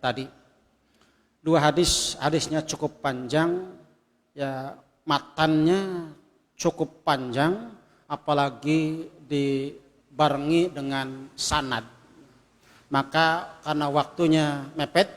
tadi. Dua hadisnya cukup panjang, ya matannya cukup panjang, apalagi dibarengi dengan sanad. Maka karena waktunya mepet,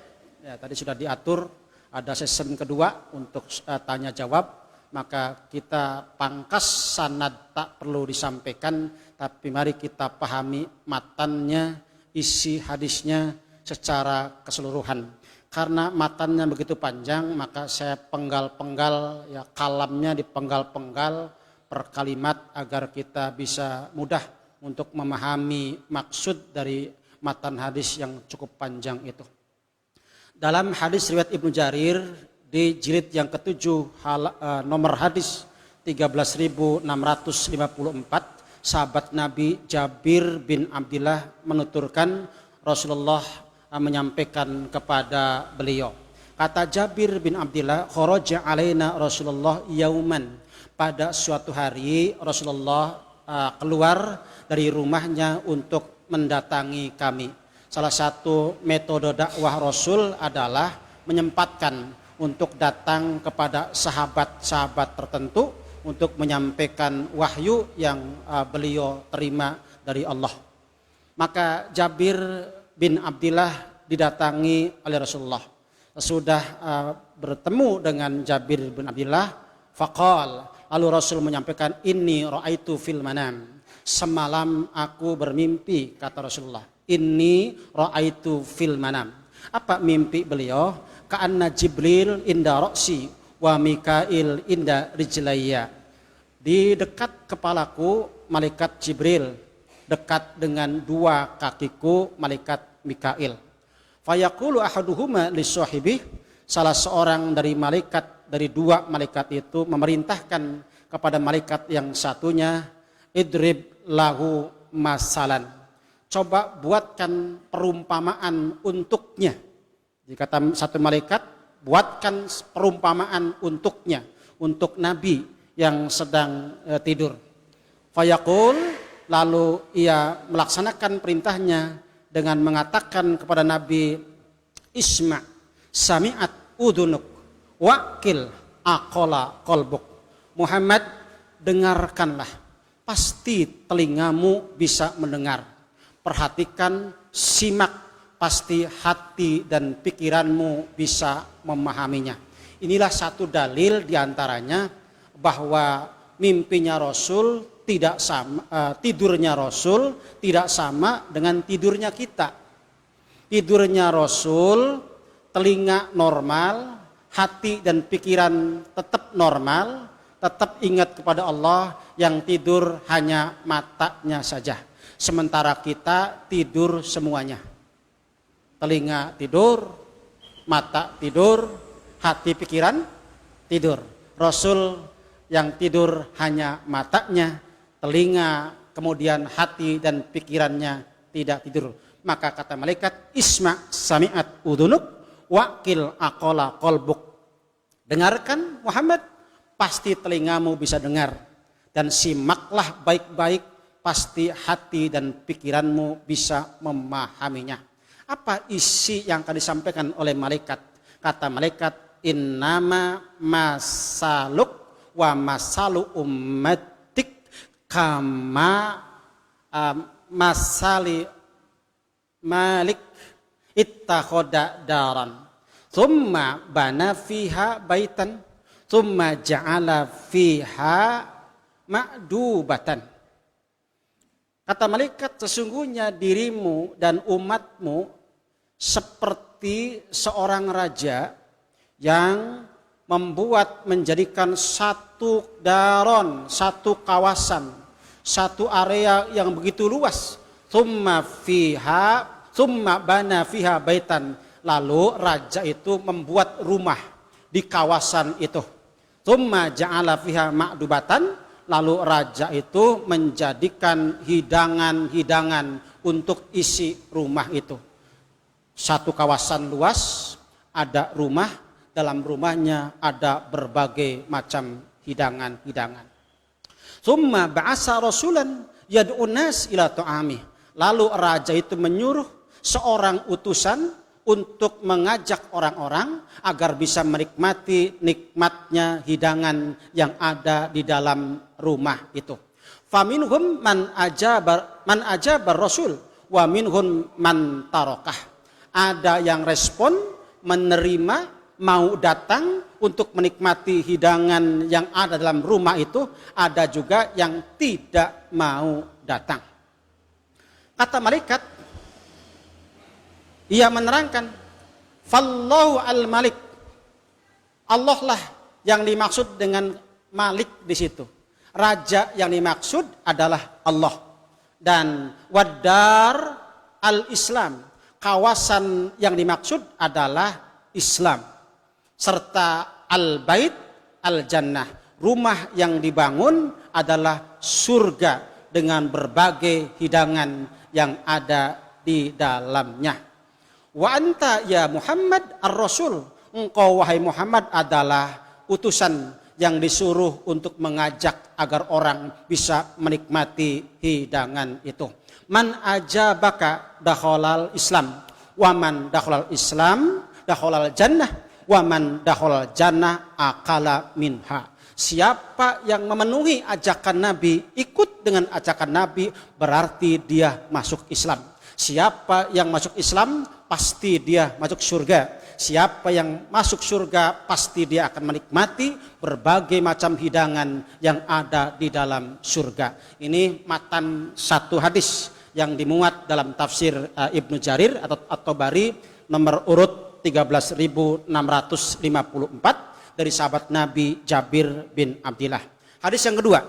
ya tadi sudah diatur ada season kedua untuk tanya jawab, maka kita pangkas sanad tak perlu disampaikan, tapi mari kita pahami matannya, isi hadisnya secara keseluruhan. Karena matannya begitu panjang, maka saya penggal-penggal, ya kalamnya dipenggal-penggal per kalimat agar kita bisa mudah untuk memahami maksud dari matan hadis yang cukup panjang itu. Dalam hadis riwayat Ibnu Jarir di jilid yang ke-7 nomor hadis 13.654, sahabat Nabi Jabir bin Abdillah menuturkan Rasulullah menyampaikan kepada beliau. Kata Jabir bin Abdillah, kharaja alaina Rasulullah yauman. Pada suatu hari Rasulullah keluar dari rumahnya untuk mendatangi kami. Salah satu metode dakwah Rasul adalah menyempatkan untuk datang kepada sahabat-sahabat tertentu untuk menyampaikan wahyu yang beliau terima dari Allah. Maka Jabir bin Abdillah didatangi oleh Rasulullah. Sudah bertemu dengan Jabir bin Abdillah, faqal, lalu Rasul menyampaikan, inni ra'aitu fil manam. Semalam aku bermimpi, kata Rasulullah. Inni ra'aitu fil manam. Apa mimpi beliau? Ka'anna Jibril inda ra'si wa Mikail inda rijlayya. Di dekat kepalaku malaikat Jibril, dekat dengan dua kakiku malaikat Mikail. Fayaqulu ahaduhuma li sahibi, salah seorang dari dua malaikat itu memerintahkan kepada malaikat yang satunya, idrib lahu masalan. Coba buatkan perumpamaan untuknya. Jika kata satu malaikat, buatkan perumpamaan untuknya, untuk Nabi yang sedang tidur. Fayaqul, lalu ia melaksanakan perintahnya dengan mengatakan kepada Nabi, isma' sami'at udunuk waqil aqala qalbuk. Muhammad, dengarkanlah, pasti telingamu bisa mendengar. Perhatikan, simak, pasti hati dan pikiranmu bisa memahaminya. Inilah satu dalil diantaranya bahwa mimpinya Rasul tidak sama, tidurnya Rasul tidak sama dengan tidurnya kita. Tidurnya Rasul, telinga normal, hati dan pikiran tetap normal, tetap ingat kepada Allah, yang tidur hanya matanya saja. Sementara kita tidur semuanya. Telinga tidur, mata tidur, hati pikiran tidur. Rasul yang tidur hanya matanya, telinga, kemudian hati dan pikirannya tidak tidur. Maka kata malaikat, isma' sami'at udunuk waqil aqala qalbuk. Dengarkan Muhammad, pasti telingamu bisa dengar, dan simaklah baik-baik, pasti hati dan pikiranmu bisa memahaminya. Apa isi yang akan disampaikan oleh malaikat? Kata malaikat, innama masaluk wa masalu ummatik kama masali malik ittakhoda daran thumma bana fiha baitan thumma ja'ala fiha ma'dubatan. Kata malaikat, sesungguhnya dirimu dan umatmu seperti seorang raja yang menjadikan satu daron, satu kawasan, satu area yang begitu luas. Thumma bana fiha baitan. Lalu raja itu membuat rumah di kawasan itu. Thumma ja'ala fiha ma'dubatan. Lalu raja itu menjadikan hidangan-hidangan untuk isi rumah itu. Satu kawasan luas, ada rumah, dalam rumahnya ada berbagai macam hidangan-hidangan. Tsumma ba'asa rasulan yad'un nas ila ta'amih. Lalu raja itu menyuruh seorang utusan untuk mengajak orang-orang agar bisa menikmati nikmatnya hidangan yang ada di dalam rumah itu. Faminhum man ajaba Rasul wa minhum man tarakah. Ada yang respon, menerima, mau datang untuk menikmati hidangan yang ada dalam rumah itu, ada juga yang tidak mau datang. Kata malaikat, ia menerangkan, Fallahu al-Malik. Allah lah yang dimaksud dengan Malik di situ. Raja yang dimaksud adalah Allah. Dan Wadar al-Islam, kawasan yang dimaksud adalah Islam. Serta al-Bait al-Jannah, rumah yang dibangun adalah surga dengan berbagai hidangan yang ada di dalamnya. Wa anta ya Muhammad ar-Rasul, engkau wahai Muhammad adalah utusan yang disuruh untuk mengajak agar orang bisa menikmati hidangan itu. Man ajabaka dakhalal Islam, wa man dakhalal Islam dakhalal jannah, wa man dakhalal jannah akala minha. Siapa yang memenuhi ajakan Nabi, ikut dengan ajakan Nabi, berarti dia masuk Islam. Siapa yang masuk Islam, pasti dia masuk surga. Siapa yang masuk surga, pasti dia akan menikmati berbagai macam hidangan yang ada di dalam surga. Ini matan satu hadis yang dimuat dalam tafsir Ibnu Jarir atau At-Tabari nomor urut 13.654 dari sahabat Nabi Jabir bin Abdillah. Hadis yang kedua,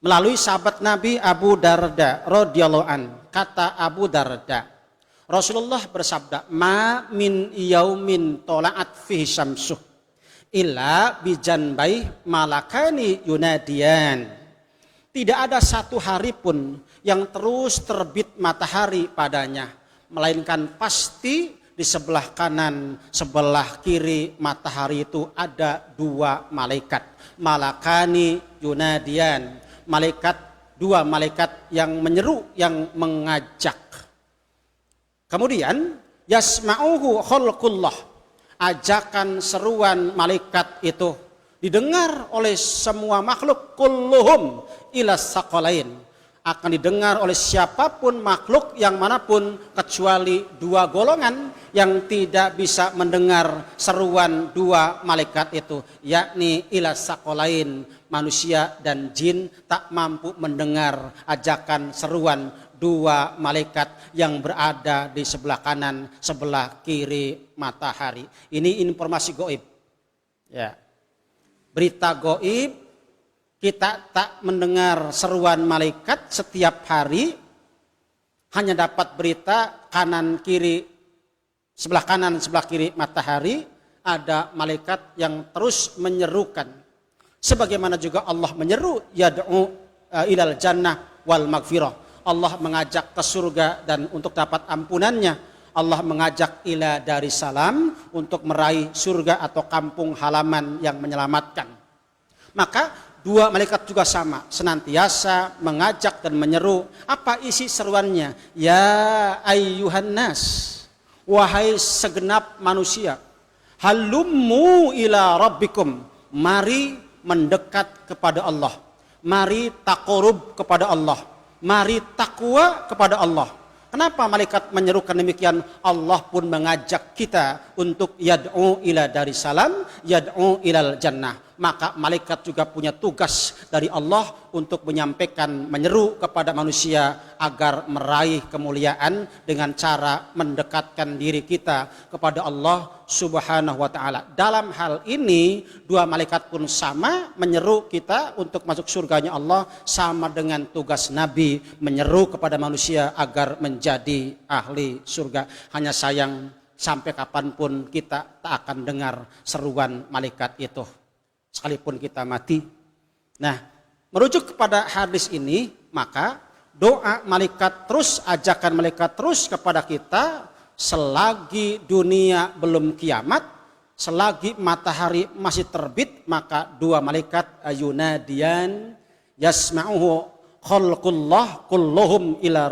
melalui sahabat Nabi Abu Darda radhiyallahu an. Kata Abu Darda, Rasulullah bersabda, ma min yaumin tola'at fihi syamsuh illa bijanbai malakani yunadiyan. Tidak ada satu hari pun yang terus terbit matahari padanya, melainkan pasti di sebelah kanan, sebelah kiri matahari itu ada dua malaikat. Malakani yunadiyan, dua malaikat yang menyeru, yang mengajak. Kemudian yasma'uhu khalqullah, ajakan seruan malaikat itu didengar oleh semua makhluk, kulluhum ila saqalain, akan didengar oleh siapapun makhluk yang manapun kecuali dua golongan yang tidak bisa mendengar seruan dua malaikat itu, yakni ila saqalain, manusia dan jin tak mampu mendengar ajakan seruan dua malaikat yang berada di sebelah kanan, sebelah kiri matahari. Ini informasi gaib. Ya. Berita gaib, kita tak mendengar seruan malaikat setiap hari, hanya dapat berita kanan kiri, sebelah kanan, sebelah kiri matahari, ada malaikat yang terus menyerukan. Sebagaimana juga Allah menyeru, yad'u ilal jannah wal maghfirah. Allah mengajak ke surga dan untuk dapat ampunannya. Allah mengajak ila Darussalam untuk meraih surga atau kampung halaman yang menyelamatkan. Maka dua malaikat juga sama, senantiasa mengajak dan menyeru. Apa isi seruannya? Ya ayyuhan nas, wahai segenap manusia, halummu ila rabbikum, mari mendekat kepada Allah, mari taqarrub kepada Allah, mari takwa kepada Allah. Kenapa malaikat menyerukan demikian? Allah pun mengajak kita untuk yad'u ila Darussalam, yad'u ilal jannah. Maka malaikat juga punya tugas dari Allah untuk menyampaikan, menyeru kepada manusia agar meraih kemuliaan dengan cara mendekatkan diri kita kepada Allah Subhanahu wa ta'ala. Dalam hal ini dua malaikat pun sama menyeru kita untuk masuk surganya Allah, sama dengan tugas Nabi menyeru kepada manusia agar menjadi ahli surga. Hanya sayang sampai kapanpun kita tak akan dengar seruan malaikat itu, sekalipun kita mati. Nah, merujuk kepada hadis ini, maka doa malaikat terus, ajakan malaikat terus kepada kita selagi dunia belum kiamat, selagi matahari masih terbit, maka dua malaikat yunadiyan yasma'uhu khalqullah kulluhum ila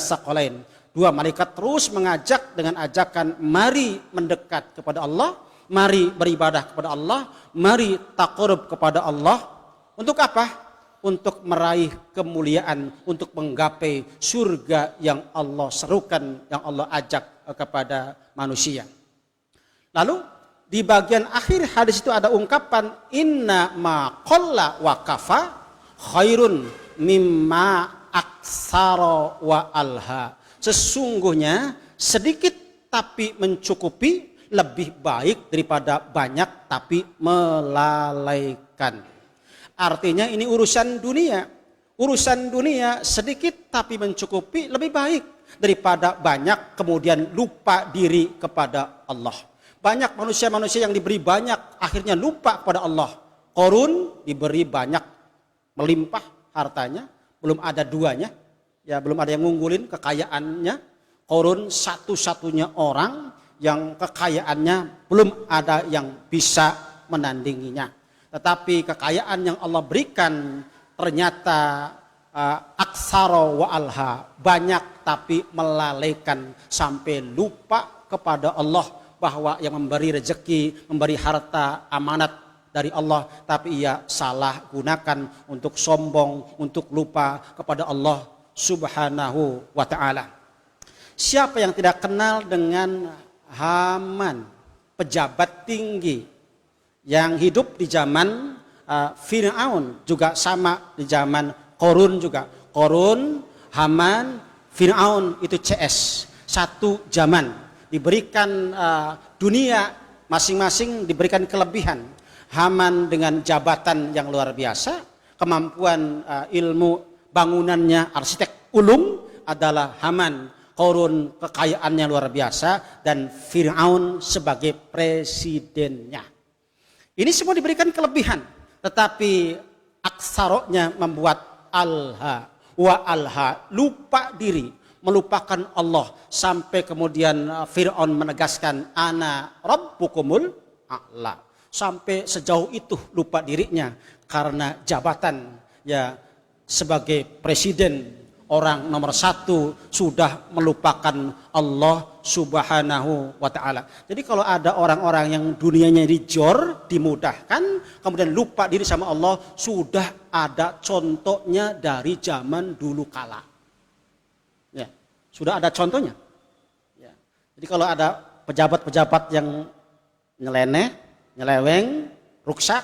saqalain. Dua malaikat terus mengajak dengan ajakan mari mendekat kepada Allah, mari beribadah kepada Allah, mari taqarrub kepada Allah. Untuk apa? Untuk meraih kemuliaan, untuk menggapai surga yang Allah serukan, yang Allah ajak kepada manusia. Lalu di bagian akhir hadis itu ada ungkapan inna ma qalla wa kafa khairun mimma aksara wa alha. Sesungguhnya sedikit tapi mencukupi lebih baik daripada banyak tapi melalaikan. Artinya ini urusan dunia. Urusan dunia sedikit tapi mencukupi lebih baik daripada banyak kemudian lupa diri kepada Allah. Banyak manusia-manusia yang diberi banyak akhirnya lupa kepada Allah. Qarun diberi banyak melimpah hartanya, belum ada duanya. Ya, belum ada yang ngunggulin kekayaannya. Qarun satu-satunya orang yang kekayaannya belum ada yang bisa menandinginya. Tetapi kekayaan yang Allah berikan ternyata aksara wa alha, banyak tapi melalaikan sampai lupa kepada Allah bahwa yang memberi rezeki, memberi harta amanat dari Allah, tapi ia salah gunakan untuk sombong, untuk lupa kepada Allah Subhanahu wa ta'ala. Siapa yang tidak kenal dengan Haman, pejabat tinggi yang hidup di zaman Fir'aun, juga sama di zaman Qarun juga. Qarun, Haman, Fir'aun itu CS, satu zaman. Diberikan dunia masing-masing diberikan kelebihan. Haman dengan jabatan yang luar biasa, kemampuan ilmu bangunannya arsitek ulung adalah Haman. Qarun kekayaannya luar biasa dan Fir'aun sebagai presidennya. Ini semua diberikan kelebihan, tetapi aksaroknya membuat alha wa alha, lupa diri, melupakan Allah, sampai kemudian Fir'aun menegaskan ana rabbukumul a'la. Sampai sejauh itu lupa dirinya karena jabatan ya sebagai presiden, orang nomor satu, sudah melupakan Allah Subhanahu wa ta'ala. Jadi kalau ada orang-orang yang dunianya dijor, dimudahkan, kemudian lupa diri sama Allah, sudah ada contohnya dari zaman dulu kala. Ya, sudah ada contohnya. Ya. Jadi kalau ada pejabat-pejabat yang nyeleneh, nyeleweng, ruksak,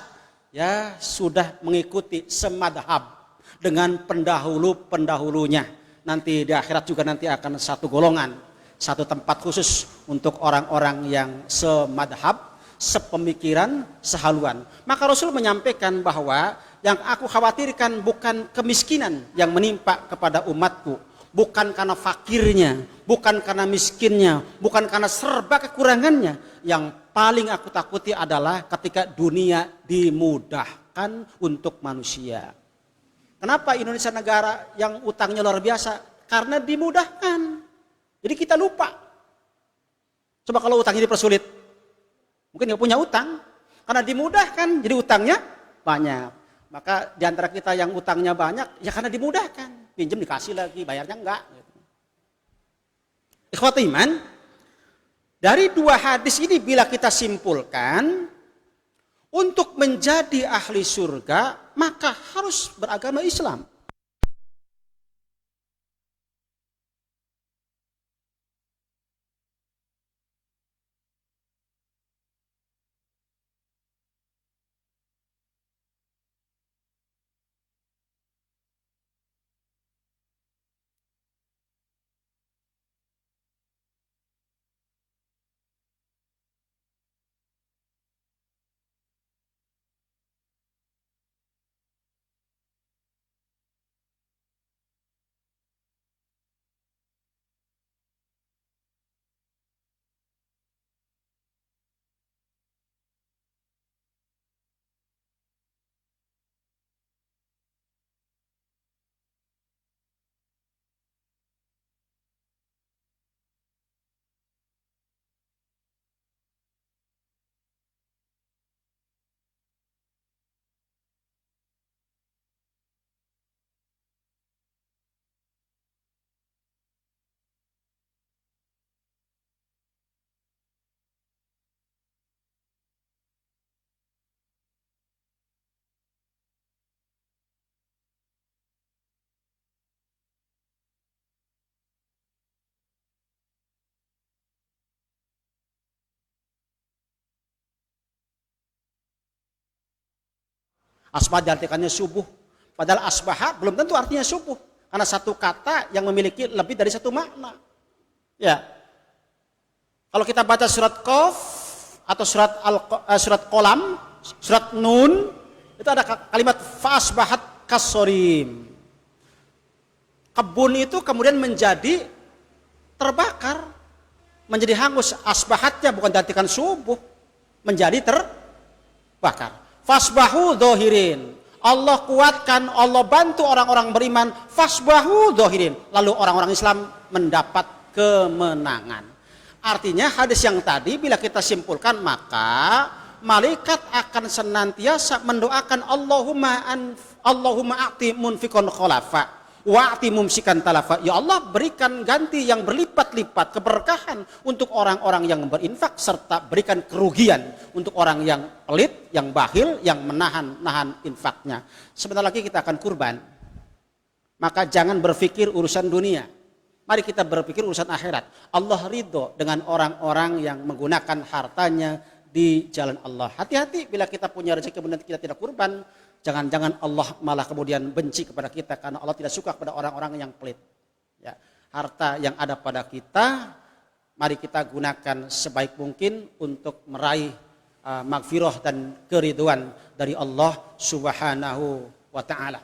ya sudah mengikuti semadhab dengan pendahulu-pendahulunya. Nanti di akhirat juga nanti akan satu golongan, satu tempat khusus untuk orang-orang yang semadhab, sepemikiran, sehaluan. Maka Rasul menyampaikan bahwa yang aku khawatirkan bukan kemiskinan yang menimpa kepada umatku, bukan karena fakirnya, bukan karena miskinnya, bukan karena serba kekurangannya. Yang paling aku takuti adalah ketika dunia dimudahkan untuk manusia. Kenapa Indonesia negara yang utangnya luar biasa? Karena dimudahkan. Jadi kita lupa. Coba kalau utangnya dipersulit, mungkin nggak punya utang. Karena dimudahkan, jadi utangnya banyak. Maka di antara kita yang utangnya banyak, ya karena dimudahkan. Pinjam dikasih lagi, bayarnya enggak. Ikhwati iman, dari dua hadis ini bila kita simpulkan, untuk menjadi ahli surga, maka harus beragama Islam. Asbah diartikannya subuh. Padahal asbaha belum tentu artinya subuh. Karena satu kata yang memiliki lebih dari satu makna. Ya. Kalau kita baca surat Qaf atau surat Qalam, surat Nun, itu ada kalimat fa'asbahat kasorim. Kebun itu kemudian menjadi terbakar, menjadi hangus. Asbahatnya bukan diartikan subuh, menjadi terbakar. Fasbahu dohirin. Allah kuatkan, Allah bantu orang-orang beriman. Fasbahu dohirin. Lalu orang-orang Islam mendapat kemenangan. Artinya hadis yang tadi bila kita simpulkan, maka malaikat akan senantiasa mendoakan Allahumma a'ti munfikon kholafa wa'ti mumsikan talafa. Ya Allah, berikan ganti yang berlipat-lipat keberkahan untuk orang-orang yang berinfak, serta berikan kerugian untuk orang yang pelit, yang bakhil, yang menahan infaknya. Sebentar lagi kita akan kurban. Maka jangan berpikir urusan dunia. Mari kita berpikir urusan akhirat. Allah ridho dengan orang-orang yang menggunakan hartanya di jalan Allah. Hati-hati bila kita punya rezeki kemudian kita tidak kurban. Jangan-jangan Allah malah kemudian benci kepada kita karena Allah tidak suka kepada orang-orang yang pelit. Ya, harta yang ada pada kita, mari kita gunakan sebaik mungkin untuk meraih magfirah dan keriduan dari Allah Subhanahu wa Ta'ala.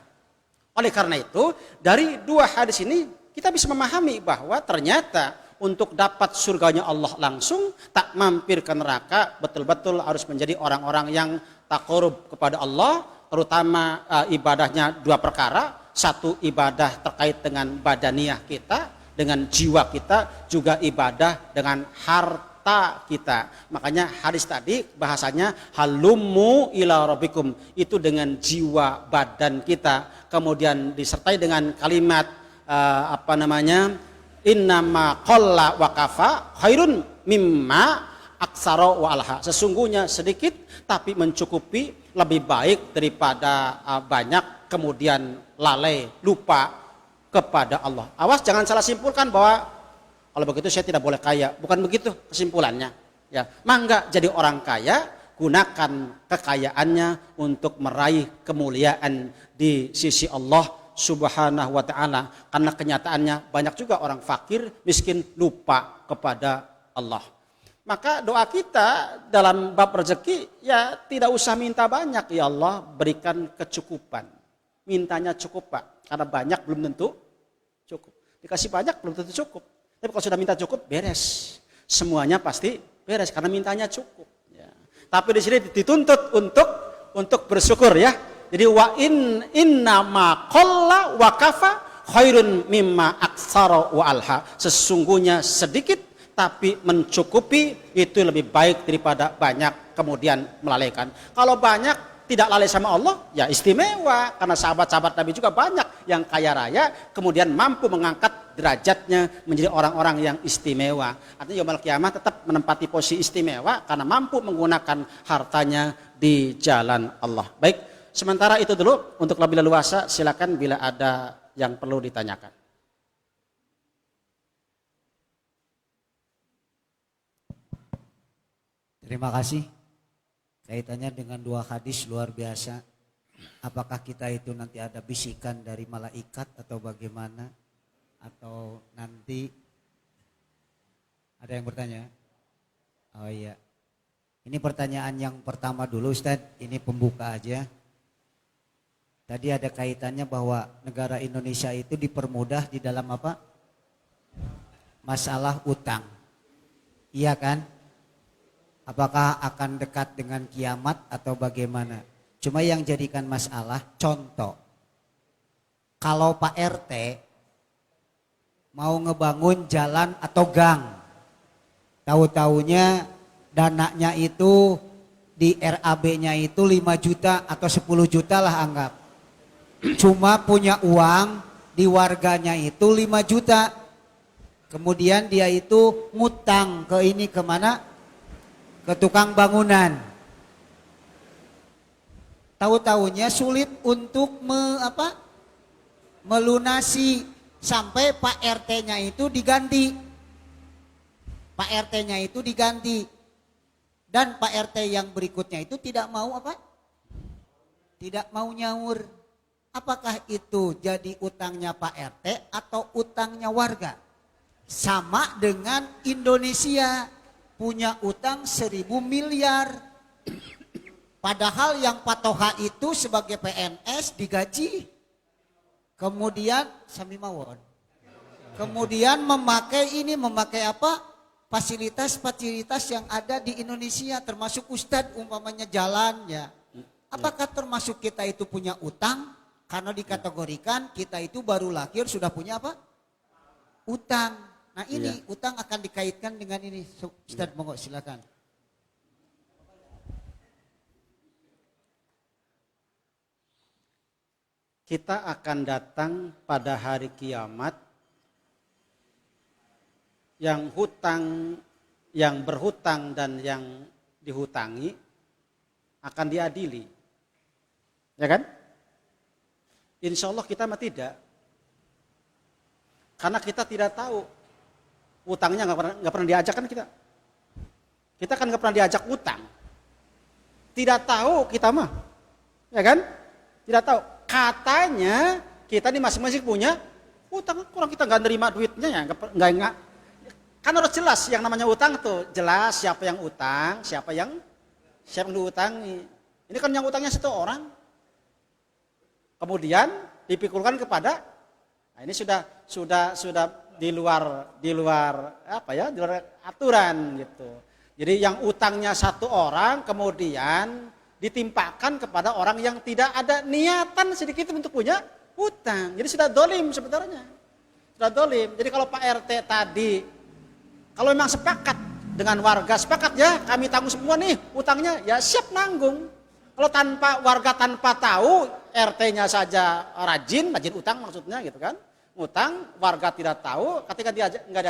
Oleh karena itu, dari dua hadis ini kita bisa memahami bahwa ternyata untuk dapat surganya Allah langsung, tak mampir ke neraka, betul-betul harus menjadi orang-orang yang taqarrub kepada Allah. Terutama ibadahnya dua perkara. Satu, ibadah terkait dengan badaniah kita, dengan jiwa kita, juga ibadah dengan harta kita. Makanya hadis tadi bahasanya halummu ila rabbikum, itu dengan jiwa badan kita. Kemudian disertai dengan kalimat innama qalla wa kafa khairun mimma aksara wa alha. Sesungguhnya sedikit tapi mencukupi lebih baik daripada banyak kemudian lalai, lupa kepada Allah. Awas jangan salah simpulkan bahwa kalau begitu saya tidak boleh kaya. Bukan begitu kesimpulannya. Ya, mangga jadi orang kaya, gunakan kekayaannya untuk meraih kemuliaan di sisi Allah Subhanahu wa Ta'ala. Karena kenyataannya banyak juga orang fakir, miskin, lupa kepada Allah. Maka doa kita dalam bab rezeki, ya tidak usah minta banyak. Ya Allah, berikan kecukupan. Mintanya cukup Pak, karena banyak belum tentu cukup. Dikasih banyak belum tentu cukup. Tapi kalau sudah minta cukup, beres. Semuanya pasti beres karena mintanya cukup. Ya. Tapi di sini dituntut untuk bersyukur ya. Jadi wa inna ma qalla wa kafa khairun mimma aksara wa alha. Sesungguhnya sedikit tapi mencukupi itu lebih baik daripada banyak kemudian melalaikan. Kalau banyak tidak lalai sama Allah, ya istimewa. Karena sahabat-sahabat Nabi juga banyak yang kaya raya, kemudian mampu mengangkat derajatnya menjadi orang-orang yang istimewa. Artinya yaumul kiamah tetap menempati posisi istimewa karena mampu menggunakan hartanya di jalan Allah. Baik, sementara itu dulu. Untuk lebih leluasa silakan bila ada yang perlu ditanyakan. Terima kasih. Kaitannya dengan dua hadis luar biasa. Apakah kita itu nanti ada bisikan dari malaikat atau bagaimana? Atau nanti ada yang bertanya? Oh iya. Ini pertanyaan yang pertama dulu Ustadz. Ini pembuka aja. Tadi ada kaitannya bahwa negara Indonesia itu dipermudah di dalam apa? Masalah utang. Iya kan? Apakah akan dekat dengan kiamat atau bagaimana? Cuma yang jadikan masalah contoh. Kalau Pak RT mau ngebangun jalan atau gang, tahu-taunya dananya itu di RAB-nya itu 5 juta atau 10 juta lah anggap. Cuma punya uang di warganya itu 5 juta. Kemudian dia itu ngutang ke ini kemana? Ke tukang bangunan. Tahu-tahunya sulit untuk melunasi sampai Pak RT-nya itu diganti. Pak RT-nya itu diganti. Dan Pak RT yang berikutnya itu tidak mau tidak mau nyaur. Apakah itu jadi utangnya Pak RT atau utangnya warga? Sama dengan Indonesia punya utang 1.000 miliar. Padahal yang Pak Toha itu sebagai PNS digaji. Kemudian sami mawon. Kemudian memakai apa? Fasilitas-fasilitas yang ada di Indonesia termasuk Ustadz umpamanya jalannya. Apakah termasuk kita itu punya utang? Karena dikategorikan kita itu baru lahir sudah punya apa? Utang. Nah ini utang akan dikaitkan dengan ini. Ustadz monggo silakan. Kita akan datang pada hari kiamat yang berhutang dan yang dihutangi akan diadili. Ya kan? Insya Allah kita mah tidak. Karena kita tidak tahu. Utangnya nggak pernah diajak kan kita. Kita kan nggak pernah diajak utang. Tidak tahu kita mah. Ya kan? Tidak tahu. Katanya kita di masing-masing punya utang. Kurang kita nggak nerima duitnya ya. Nggak. Kan harus jelas yang namanya utang tuh. Jelas siapa yang utang, siapa yang diutangi. Ini kan yang utangnya satu orang. Kemudian dipikulkan kepada, nah ini sudah di luar apa ya, di luar aturan gitu. Jadi yang utangnya satu orang kemudian ditimpakan kepada orang yang tidak ada niatan sedikit untuk punya utang. Jadi sudah dolim sebenarnya. Sudah dolim. Jadi kalau Pak RT tadi, kalau memang sepakat dengan warga, sepakat ya kami tanggung semua nih utangnya, ya siap nanggung. Kalau warga tanpa tahu, RT-nya saja rajin utang maksudnya gitu kan. Utang, warga tidak tahu, ketika nggak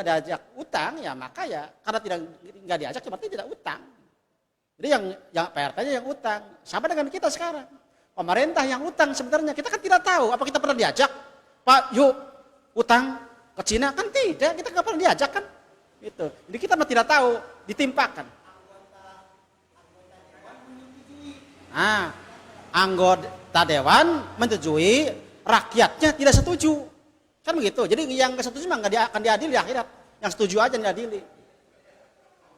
diajak utang ya maka ya karena nggak diajak berarti tidak utang. Jadi yang PRT-nya yang utang, sama dengan kita sekarang. Pemerintah yang utang sebenarnya kita kan tidak tahu, apa kita pernah diajak? Pak, yuk utang ke Cina kan tidak, kita nggak pernah diajak kan? Gitu. Jadi kita mah tidak tahu, ditimpakan. Nah, anggota dewan menyetujui, rakyatnya tidak setuju. Kan begitu. Jadi yang nggak setuju mah nggak akan diadili di akhirat. Yang setuju aja yang diadili.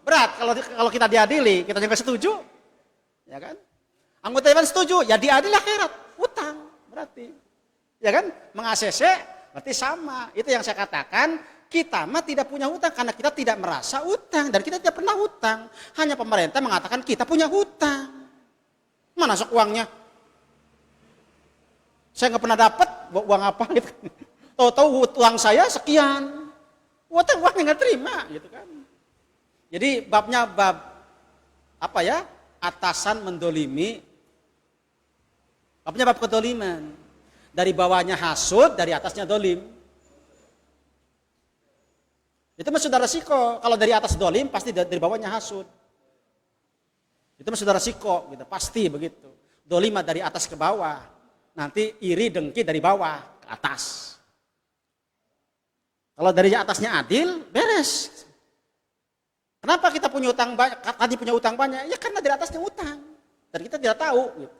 Berat kalau kita diadili, kita yang nggak setuju, ya kan? Anggota dewan setuju, ya diadili akhirat, utang berarti, ya kan? Meng-ACC berarti sama. Itu yang saya katakan, kita mah tidak punya utang karena kita tidak merasa utang dan kita tidak pernah utang. Hanya pemerintah mengatakan kita punya hutang. Mana sok uangnya? Saya nggak pernah dapat uang apa gitu. Tahu-tahu uang saya sekian. Uangnya nggak terima gitu kan. Jadi babnya bab apa ya? Atasan mendolimi. Babnya bab kedoliman. Dari bawahnya hasud, dari atasnya dolim. Itu mah sudah resiko. Kalau dari atas dolim, pasti dari bawahnya hasud. Itu mah sudah resiko, gitu. Pasti begitu. Dolim dari atas ke bawah. Nanti iri dengki dari bawah ke atas. Kalau dari atasnya adil, beres. Kenapa kita punya utang banyak? Tadi punya utang banyak, ya karena dari atasnya utang. Dan kita tidak tahu. Gitu.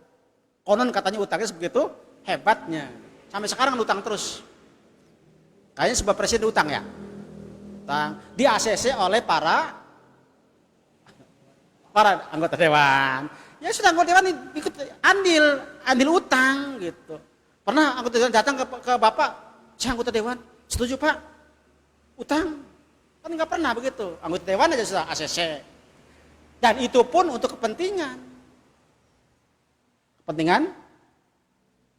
Konon katanya utangnya sebegitu hebatnya. Sampai sekarang utang terus. Kayaknya sebuah presiden utang ya. Utang di ACC oleh para anggota dewan. Ya sudah anggota dewan ikut andil utang gitu. Pernah anggota dewan datang ke Bapak, saya anggota dewan, setuju Pak, utang. Kan nggak pernah begitu. Anggota dewan aja sudah ACC. Dan itu pun untuk kepentingan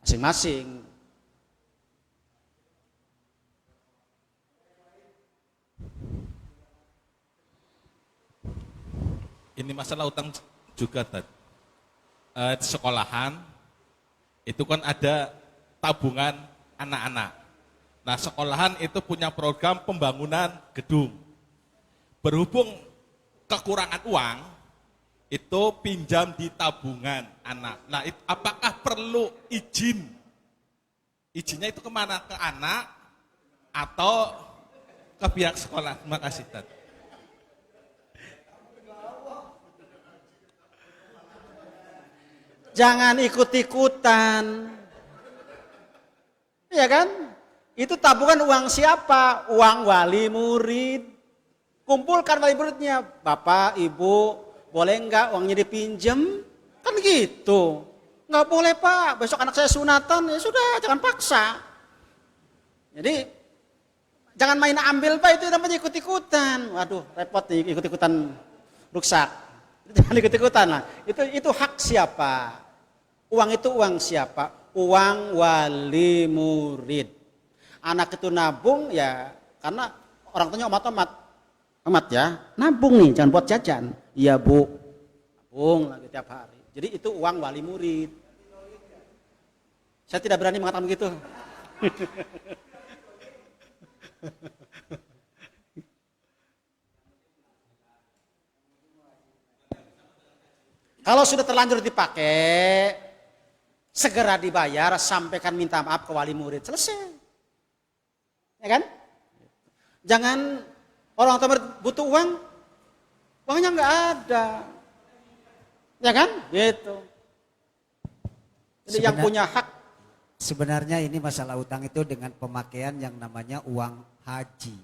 masing-masing. Ini masalah utang juga tadi. Di sekolahan itu kan ada tabungan anak-anak. Nah, sekolahan itu punya program pembangunan gedung. Berhubung kekurangan uang, itu pinjam di tabungan anak. Nah, apakah perlu izin? Izinnya itu kemana? Ke anak atau ke pihak sekolah? Terima kasih, Tad. Jangan ikut-ikutan. Iya kan? Itu tabungan uang siapa? Uang wali murid. Kumpulkan wali muridnya. Bapak, ibu, boleh enggak uangnya dipinjem? Kan gitu. Enggak boleh Pak, besok anak saya sunatan. Ya sudah, jangan paksa. Jadi, jangan main ambil Pak, itu namanya ikut-ikutan. Waduh, repot nih ikut-ikutan rusak. Jangan ikut-ikutan lah. Itu hak siapa? Uang itu uang siapa? Uang wali murid. Anak itu nabung ya karena orang tuanya amat ya, nabung nih jangan buat jajan. Iya Bu, nabung lagi tiap hari. Jadi itu uang wali murid. Saya tidak berani mengatakan begitu. Kalau sudah terlanjur dipakai, segera dibayar, sampaikan minta maaf ke wali murid, selesai. Ya kan? Jangan orang tua butuh uang, uangnya nggak ada. Ya kan? Gitu. Jadi yang punya hak. Sebenarnya ini masalah utang itu dengan pemakaian yang namanya uang haji.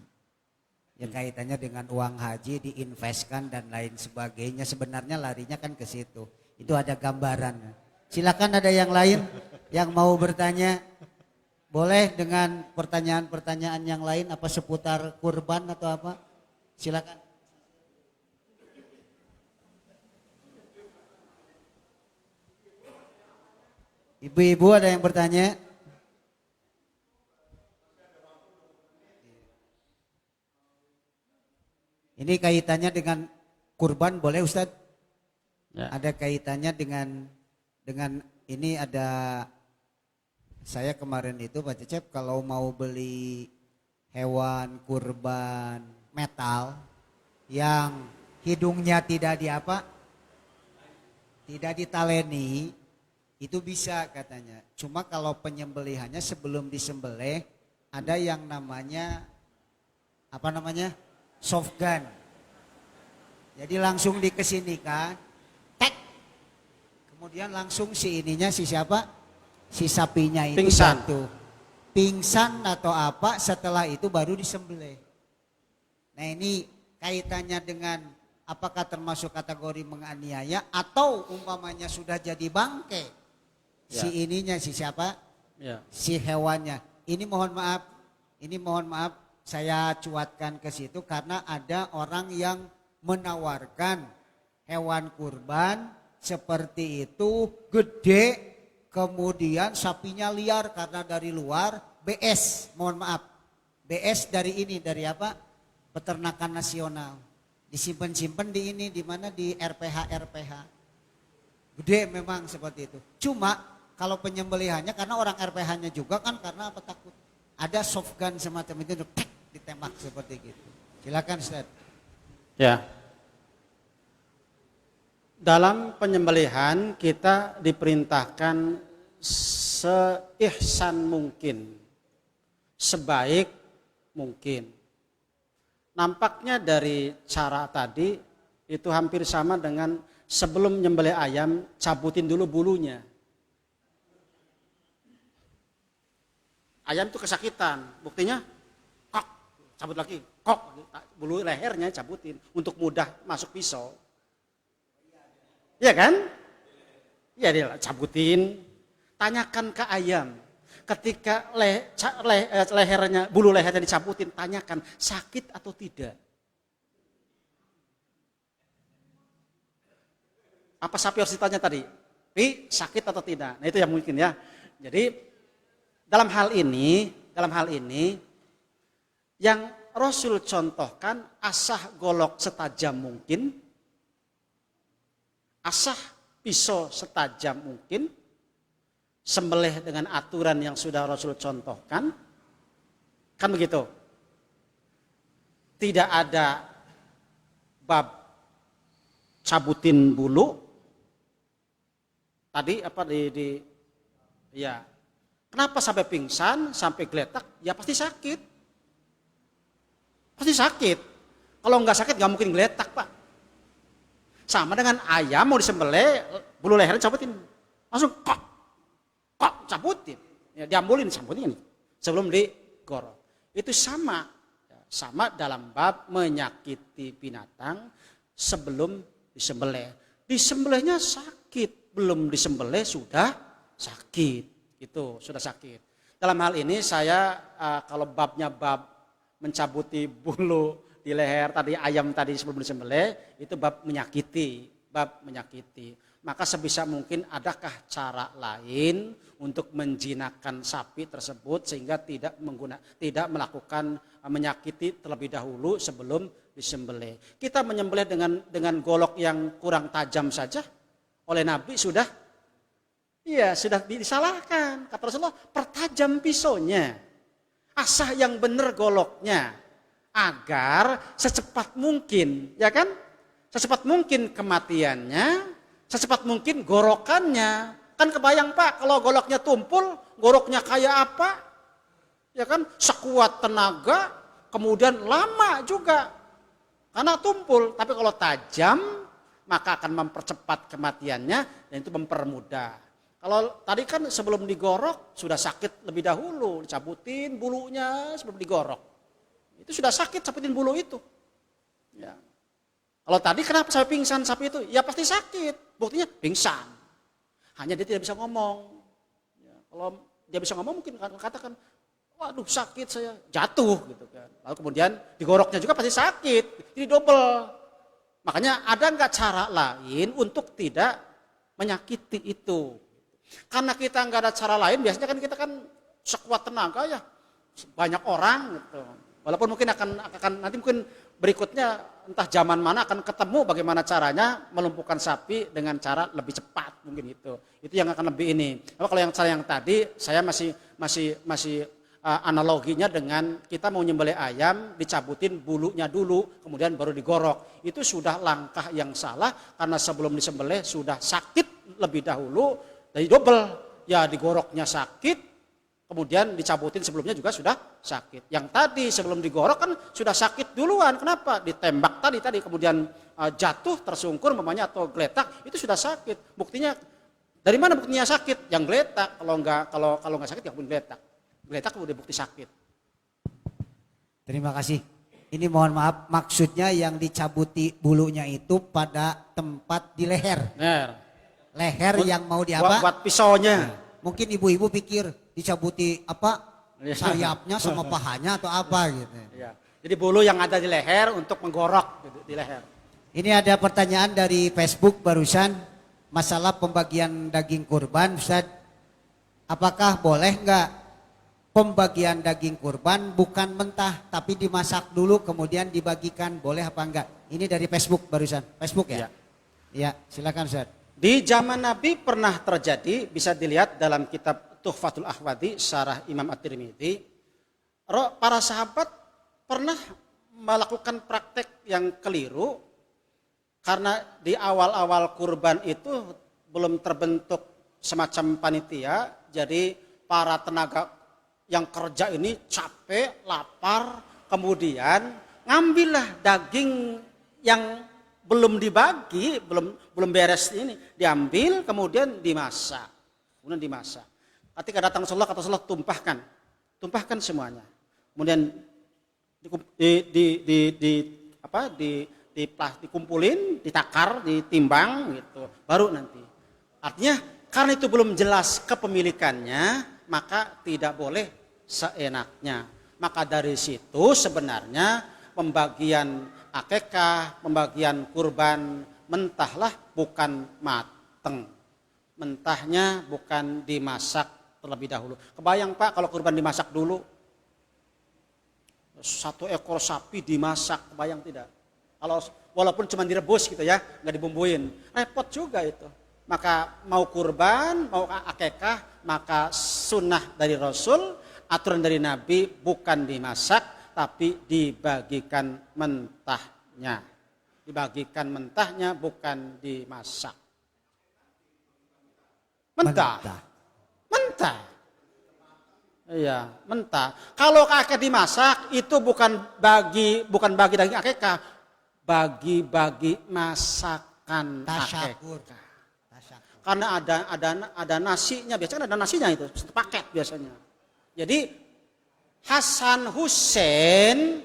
Yang kaitannya dengan uang haji diinvestkan dan lain sebagainya. Sebenarnya larinya kan ke situ. Itu ada gambaran. Silakan ada yang lain yang mau bertanya. Boleh dengan pertanyaan-pertanyaan yang lain apa seputar kurban atau apa? Silakan. Ibu-ibu ada yang bertanya? Ini kaitannya dengan kurban boleh Ustadz? Ya. Ada kaitannya dengan ini ada saya kemarin itu Pak Cecep kalau mau beli hewan kurban metal yang hidungnya tidak tidak ditaleni itu bisa katanya. Cuma kalau penyembelihannya sebelum disembelih ada yang namanya soft gun. Jadi langsung dikesinikan, tek. Kemudian langsung si siapa? Si sapinya itu pingsan. Pingsan atau apa, setelah itu baru disembelih. Nah ini kaitannya dengan apakah termasuk kategori menganiaya atau umpamanya sudah jadi bangke. Ya. Si siapa? Ya. Si hewannya. Ini mohon maaf saya cuatkan ke situ karena ada orang yang menawarkan hewan kurban seperti itu gede. Kemudian sapinya liar karena dari luar BS, mohon maaf. BS dari apa? Peternakan Nasional. Disimpan-simpan di mana di RPH. Gede memang seperti itu. Cuma kalau penyembelihannya karena orang RPH-nya juga kan karena apa takut. Ada soft gun semacam itu ditembak seperti gitu. Silakan Ustaz. Ya. Dalam penyembelihan kita diperintahkan seihsan mungkin, sebaik mungkin. Nampaknya dari cara tadi itu hampir sama dengan sebelum menyembelih ayam cabutin dulu bulunya. Ayam itu kesakitan, buktinya kok cabut lagi, kok bulu lehernya cabutin untuk mudah masuk pisau. Iya kan? Iya dia cabutin. Tanyakan ke ayam. Ketika bulu lehernya dicabutin, tanyakan sakit atau tidak. Apa sapi harus ditanya tadi? Sakit atau tidak? Nah itu yang mungkin ya. Jadi dalam hal ini yang Rasul contohkan asah golok setajam mungkin. Asah pisau setajam mungkin, sembelih dengan aturan yang sudah Rasul contohkan, kan begitu. Tidak ada bab cabutin bulu, tadi apa ya, kenapa sampai pingsan, sampai geletak, ya pasti sakit. Pasti sakit. Kalau nggak sakit nggak mungkin geletak Pak. Sama dengan ayam mau disembelih, bulu lehernya cabutin. langsung kok cabutin, ya, diambulin cabutin sebelum digorok. Itu sama, sama dalam bab menyakiti binatang sebelum disembelih. Disembelihnya sakit, belum disembelih sudah sakit, itu sudah sakit. Dalam hal ini saya kalau babnya bab mencabuti bulu di leher tadi ayam tadi sebelum disembelih, itu bab menyakiti, Maka sebisa mungkin adakah cara lain untuk menjinakkan sapi tersebut sehingga tidak melakukan menyakiti terlebih dahulu sebelum disembelih. Kita menyembelih dengan golok yang kurang tajam saja oleh Nabi sudah disalahkan. Kata Rasulullah, pertajam pisaunya. Asah yang benar goloknya agar secepat mungkin, ya kan? Secepat mungkin kematiannya, secepat mungkin gorokannya. Kan kebayang Pak, kalau goloknya tumpul, goroknya kayak apa? Ya kan, sekuat tenaga, kemudian lama juga. Karena tumpul, tapi kalau tajam, maka akan mempercepat kematiannya dan itu mempermudah. Kalau tadi kan sebelum digorok, sudah sakit lebih dahulu, dicabutin bulunya sebelum digorok. Itu sudah sakit, cabutin bulu itu. Ya. Kalau tadi kenapa sampai pingsan sapi itu? Ya pasti sakit, buktinya pingsan. Hanya dia tidak bisa ngomong. Ya, kalau dia bisa ngomong mungkin katakan, waduh sakit saya, jatuh gitu kan. Lalu kemudian digoroknya juga pasti sakit, jadi double. Makanya ada nggak cara lain untuk tidak menyakiti itu? Karena kita nggak ada cara lain, biasanya kan kita kan sekuat tenaga ya, banyak orang gitu. Walaupun mungkin akan nanti mungkin berikutnya entah zaman mana akan ketemu bagaimana caranya melumpuhkan sapi dengan cara lebih cepat mungkin itu yang akan lebih ini. Tapi kalau yang cara yang tadi saya masih analoginya dengan kita mau nyembelih ayam dicabutin bulunya dulu kemudian baru digorok. Itu sudah langkah yang salah karena sebelum disembelih sudah sakit lebih dahulu dari double. Ya digoroknya sakit kemudian dicabutin sebelumnya juga sudah sakit. Yang tadi sebelum digorok kan sudah sakit duluan. Kenapa? Ditembak tadi kemudian jatuh tersungkur mamanya atau geletak itu sudah sakit. Buktinya dari mana buktinya sakit? Yang geletak. Kalau nggak sakit ya pun geletak. Geletak udah bukti sakit. Terima kasih. Ini mohon maaf maksudnya yang dicabuti bulunya itu pada tempat di leher. Leher yang mau diapa? Buat pisaunya. Nah, mungkin ibu-ibu pikir dicabuti apa sayapnya sama pahanya atau apa gitu. Ya. Jadi bulu yang ada di leher untuk menggorok di leher. Ini ada pertanyaan dari Facebook barusan masalah pembagian daging kurban, Ustaz. Apakah boleh nggak pembagian daging kurban bukan mentah tapi dimasak dulu kemudian dibagikan, boleh apa enggak? Ini dari Facebook barusan. Facebook ya? Iya, silakan Ustaz. Di zaman Nabi pernah terjadi, bisa dilihat dalam kitab Tuhfatul Ahwadi, syarah Imam At-Tirmidzi. Para sahabat pernah melakukan praktek yang keliru karena di awal-awal kurban itu belum terbentuk semacam panitia. Jadi para tenaga yang kerja ini capek, lapar, kemudian ngambillah daging yang belum dibagi, belum beres ini, diambil kemudian dimasak. Ketika datang Rasulullah, kata Rasulullah tumpahkan semuanya. Kemudian dikumpulin, ditakar, ditimbang gitu. Baru nanti. Artinya karena itu belum jelas kepemilikannya, maka tidak boleh seenaknya. Maka dari situ sebenarnya pembagian akikah, pembagian kurban mentahlah bukan mateng. Mentahnya bukan dimasak terlebih dahulu. Kebayang Pak kalau kurban dimasak dulu. 1 ekor sapi dimasak, kebayang tidak? Kalau walaupun cuma direbus gitu ya, nggak dibumbuin. Repot juga itu. Maka mau kurban, mau akikah, maka sunnah dari Rasul, aturan dari Nabi bukan dimasak, tapi dibagikan mentahnya. Dibagikan mentahnya bukan dimasak. Mentah. Iya, mentah. Kalau akikah dimasak itu bukan bagi daging akikah, bagi masakan akikah. karena ada nasinya, biasanya ada nasinya itu, satu paket biasanya. Jadi Hasan Hussein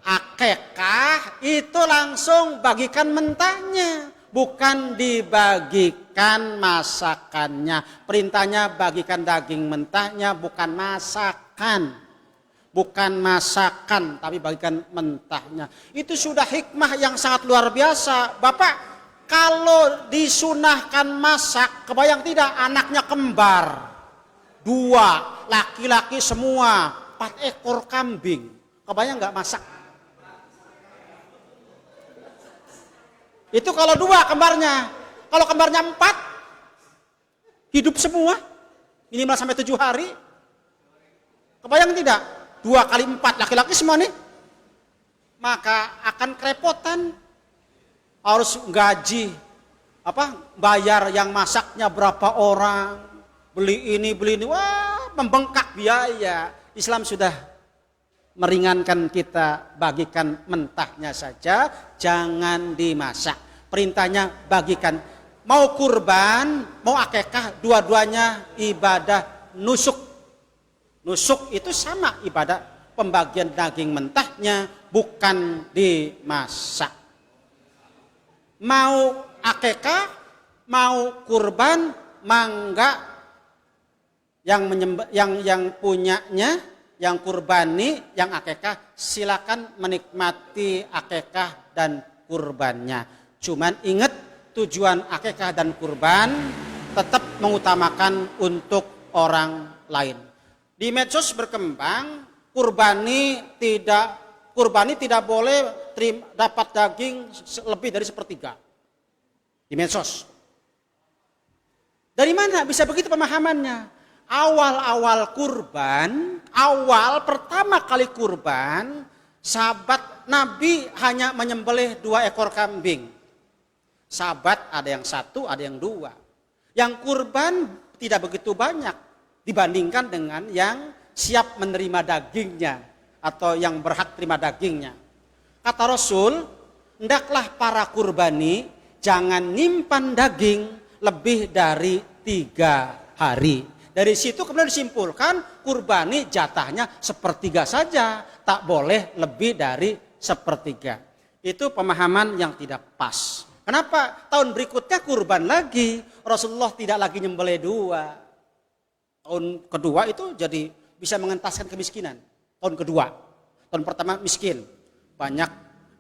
akekah itu langsung bagikan mentahnya, bukan dibagikan masakannya. Perintahnya bagikan daging mentahnya, bukan masakan. Bukan masakan, tapi bagikan mentahnya. Itu sudah hikmah yang sangat luar biasa. Bapak, kalau disunahkan masak, kebayang tidak anaknya kembar. 2, laki-laki semua, 4 ekor kambing. Kebayang nggak masak? Itu kalau 2 kembarnya. Kalau kembarnya 4, hidup semua. Minimal sampai 7 hari. Kebayang tidak? 2 kali 4 laki-laki semua nih, maka akan kerepotan, harus gaji, bayar yang masaknya berapa orang, beli ini, wah membengkak biaya. Islam sudah meringankan kita, bagikan mentahnya saja, jangan dimasak. Perintahnya bagikan, mau kurban, mau akikah, dua-duanya ibadah nusuk. Nusuk itu sama ibadah pembagian daging mentahnya, bukan dimasak. Mau akikah, mau kurban, mangga yang punyanya, yang kurbani, yang akikah, silakan menikmati akikah dan kurbannya. Cuman ingat, tujuan akikah dan kurban tetap mengutamakan untuk orang lain. Di medsos berkembang, kurbani tidak boleh dapat daging lebih dari 1/3. Di medsos. Dari mana bisa begitu pemahamannya? Awal pertama kali kurban, sahabat Nabi hanya menyembelih 2 ekor kambing. Sahabat ada yang 1, ada yang 2. Yang kurban tidak begitu banyak dibandingkan dengan yang siap menerima dagingnya atau yang berhak terima dagingnya. Kata Rasul, hendaklah para kurbani jangan nyimpan daging lebih dari 3 hari. Dari situ kemudian disimpulkan kurbani jatahnya 1/3 saja, tak boleh lebih dari 1/3. Itu pemahaman yang tidak pas. Kenapa? Tahun berikutnya kurban lagi, Rasulullah tidak lagi nyembelih 2. Tahun kedua itu jadi bisa mengentaskan kemiskinan. Tahun kedua. Tahun pertama miskin. Banyak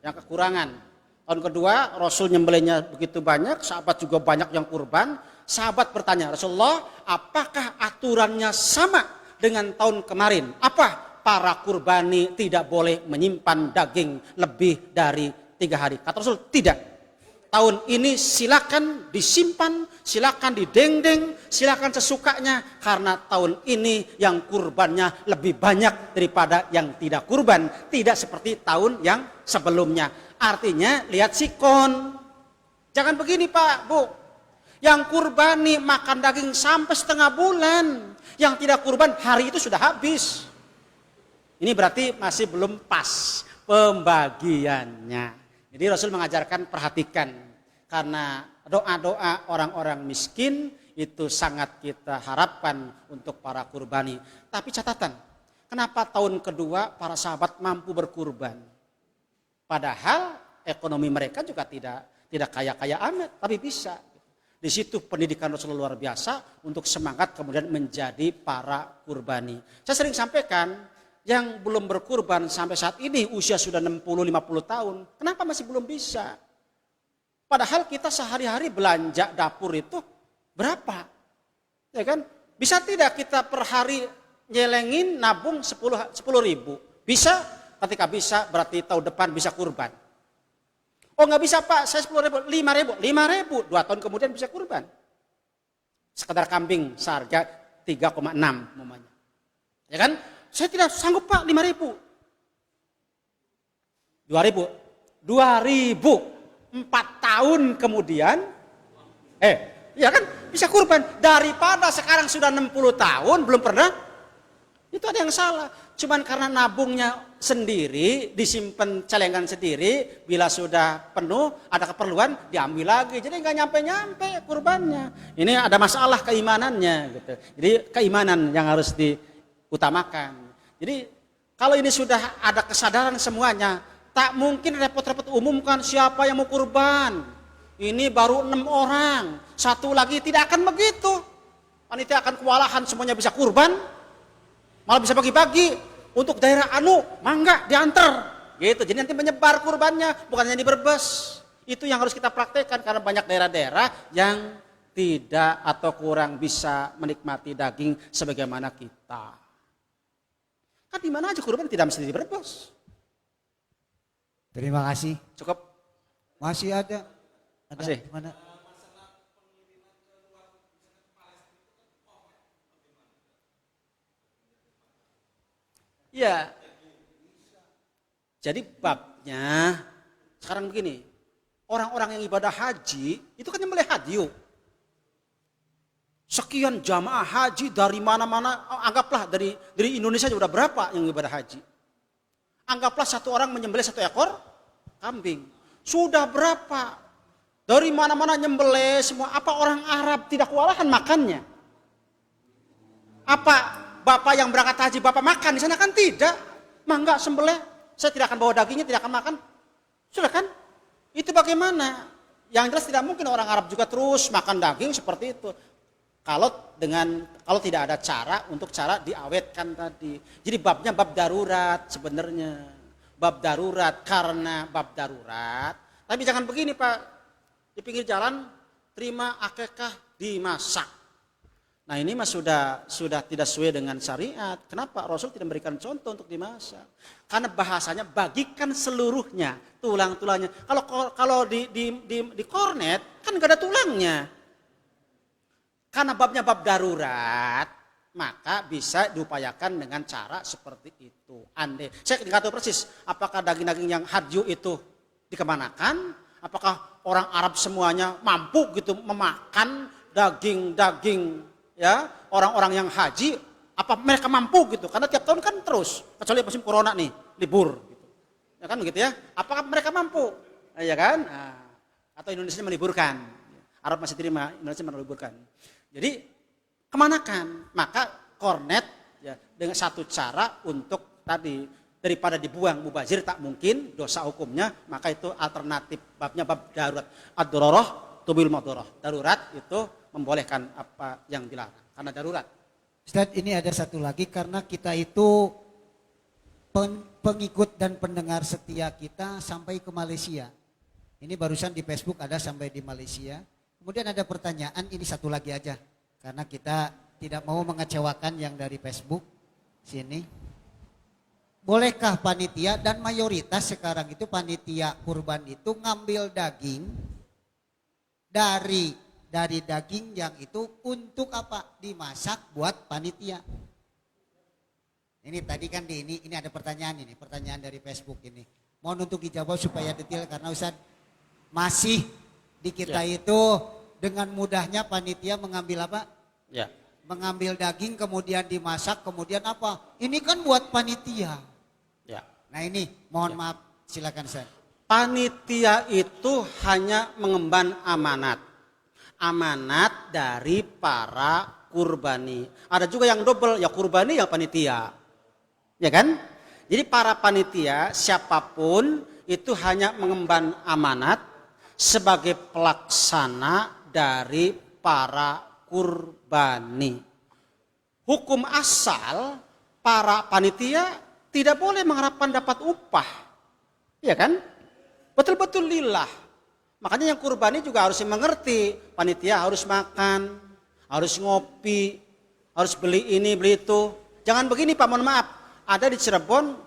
yang kekurangan. Tahun kedua Rasul nyembelihnya begitu banyak. Sahabat juga banyak yang kurban. Sahabat bertanya, Rasulullah, apakah aturannya sama dengan tahun kemarin? Apa? Para kurbani tidak boleh menyimpan daging lebih dari 3 hari. Kata Rasul, tidak. Tahun ini silakan disimpan, silakan didengdeng, silakan sesukanya, karena tahun ini yang kurbannya lebih banyak daripada yang tidak kurban, tidak seperti tahun yang sebelumnya. Artinya lihat sikon. Jangan begini Pak, Bu. Yang kurbani makan daging sampai setengah bulan, yang tidak kurban hari itu sudah habis. Ini berarti masih belum pas pembagiannya. Jadi Rasul mengajarkan perhatikan, karena doa-doa orang-orang miskin itu sangat kita harapkan untuk para kurbani. Tapi catatan, kenapa tahun kedua para sahabat mampu berkurban? Padahal ekonomi mereka juga tidak kaya-kaya amat, tapi bisa. Di situ pendidikan Rasulullah luar biasa untuk semangat kemudian menjadi para kurbani. Saya sering sampaikan, yang belum berkurban sampai saat ini usia sudah 60-50 tahun. Kenapa masih belum bisa? Padahal kita sehari-hari belanja dapur itu berapa? Ya kan? Bisa tidak kita per hari nyelengin nabung 10 ribu? Bisa? Ketika bisa berarti tahun depan bisa kurban. Oh nggak bisa Pak, saya 10 ribu, 5 ribu. 2 tahun kemudian bisa kurban. Sekedar kambing seharga 3,6 namanya. Ya kan? Saya tidak sanggup Pak, 5 ribu. 2 ribu. 4 tahun kemudian, ya kan bisa kurban. Daripada sekarang sudah 60 tahun belum pernah Itu ada yang salah. Cuman karena nabungnya sendiri, disimpan celengan sendiri, bila sudah penuh, ada keperluan, diambil lagi. Jadi nggak nyampe-nyampe kurbannya. Ini ada masalah keimanannya gitu. Jadi keimanan yang harus diutamakan. Jadi kalau ini sudah ada kesadaran semuanya, tak mungkin repot-repot umumkan siapa yang mau kurban. Ini baru 6 orang, satu lagi, tidak akan begitu. Panitia akan kewalahan, semuanya bisa kurban. Malah bisa bagi-bagi untuk daerah mangga diantar gitu. Jadi nanti menyebar kurbannya, bukan hanya di Brebes. Itu yang harus kita praktekkan karena banyak daerah-daerah yang tidak atau kurang bisa menikmati daging sebagaimana kita. Kan di mana aja kurban, tidak mesti di Brebes. Terima kasih. Cukup. Masih ada? Masih. Mana? Ya, jadi babnya sekarang begini, orang-orang yang ibadah haji itu kan nyembelih hadyu. Sekian jamaah haji dari mana-mana, anggaplah dari Indonesia sudah berapa yang ibadah haji. Anggaplah satu orang menyembelih 1 ekor kambing. Sudah berapa? Dari mana-mana nyembelih semua. Apa orang Arab tidak kewalahan makannya? Apa Bapak yang berangkat haji, Bapak makan di sana? Kan tidak. Mangga sembelih, saya tidak akan bawa dagingnya, tidak akan makan. Sudah kan? Itu bagaimana? Yang jelas tidak mungkin orang Arab juga terus makan daging seperti itu. Kalau tidak ada cara untuk cara diawetkan tadi. Jadi babnya bab darurat sebenarnya. Bab darurat karena bab darurat. Tapi jangan begini Pak, di pinggir jalan terima akikah dimasak. Nah ini mah sudah tidak sesuai dengan syariat. Kenapa Rasul tidak memberikan contoh untuk dimasak? Karena bahasanya bagikan seluruhnya, tulang-tulangnya. Kalau di kornet kan nggak ada tulangnya. Karena babnya bab darurat, maka bisa diupayakan dengan cara seperti itu. Andai, saya nggak tahu persis apakah daging-daging yang hadyu itu dikemanakan, apakah orang Arab semuanya mampu gitu memakan daging-daging ya orang-orang yang haji, apa mereka mampu gitu? Karena tiap tahun kan terus, kecuali musim corona nih libur, gitu. Ya kan begitu ya? Apakah mereka mampu? Ya kan? Nah, atau Indonesia meliburkan? Arab masih terima, Indonesia meliburkan. Jadi kemanakan? Maka kornet ya dengan satu cara untuk tadi daripada dibuang mubazir tak mungkin dosa hukumnya, maka itu alternatif babnya bab darurat. Ad-darurah tubil madharah. Darurat itu membolehkan apa yang dilarang karena darurat. Ustaz, ini ada satu lagi karena kita itu pengikut dan pendengar setia kita sampai ke Malaysia. Ini barusan di Facebook ada sampai di Malaysia. Kemudian ada pertanyaan, ini satu lagi aja karena kita tidak mau mengecewakan yang dari Facebook sini. Bolehkah panitia dan mayoritas sekarang itu panitia kurban itu ngambil daging dari daging yang itu untuk apa? Dimasak buat panitia. Ini tadi kan ini ada pertanyaan ini, pertanyaan dari Facebook ini. Mohon untuk dijawab supaya detail karena Ustaz masih di kita itu dengan mudahnya panitia mengambil apa? Ya. Mengambil daging kemudian dimasak kemudian apa? Ini kan buat panitia. Ya. Nah ini mohon maaf silakan Ustaz. Panitia itu hanya mengemban amanat. Amanat dari para kurbani. Ada juga yang double, ya kurbani ya panitia. Ya kan? Jadi para panitia siapapun itu hanya mengemban amanat sebagai pelaksana dari para kurbani. Hukum asal para panitia tidak boleh mengharapkan dapat upah. Ya kan? Betul-betul lillah. Makanya yang kurbani juga harus mengerti. Panitia harus makan, harus ngopi, harus beli ini, beli itu. Jangan begini Pak, mohon maaf. Ada di Cirebon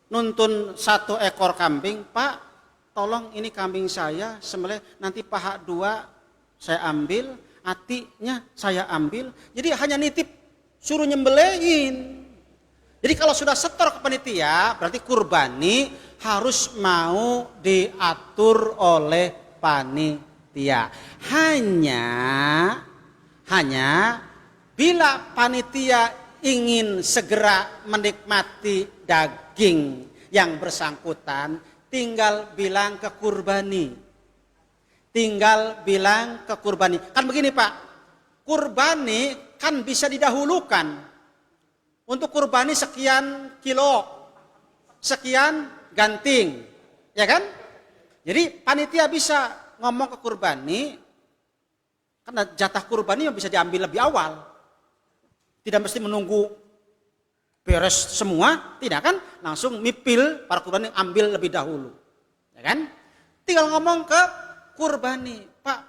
nuntun 1 ekor kambing. Pak, tolong ini kambing saya sembelih, nanti paha 2 saya ambil, hatinya saya ambil. Jadi hanya nitip, suruh nyembelihin. Jadi kalau sudah setor ke panitia, berarti kurbani harus mau diatur oleh panitia. Hanya bila panitia ingin segera menikmati daging yang bersangkutan, tinggal bilang ke kurbani. Tinggal bilang ke kurbani. Kan begini Pak, kurbani kan bisa didahulukan. Untuk kurbani sekian kilo, sekian ganting, ya kan? Jadi panitia bisa ngomong ke kurbani, karena jatah kurbani yang bisa diambil lebih awal. Tidak mesti menunggu beres semua, tidak kan? Langsung mipil para kurbani ambil lebih dahulu. Ya kan? Tinggal ngomong ke kurbani, Pak,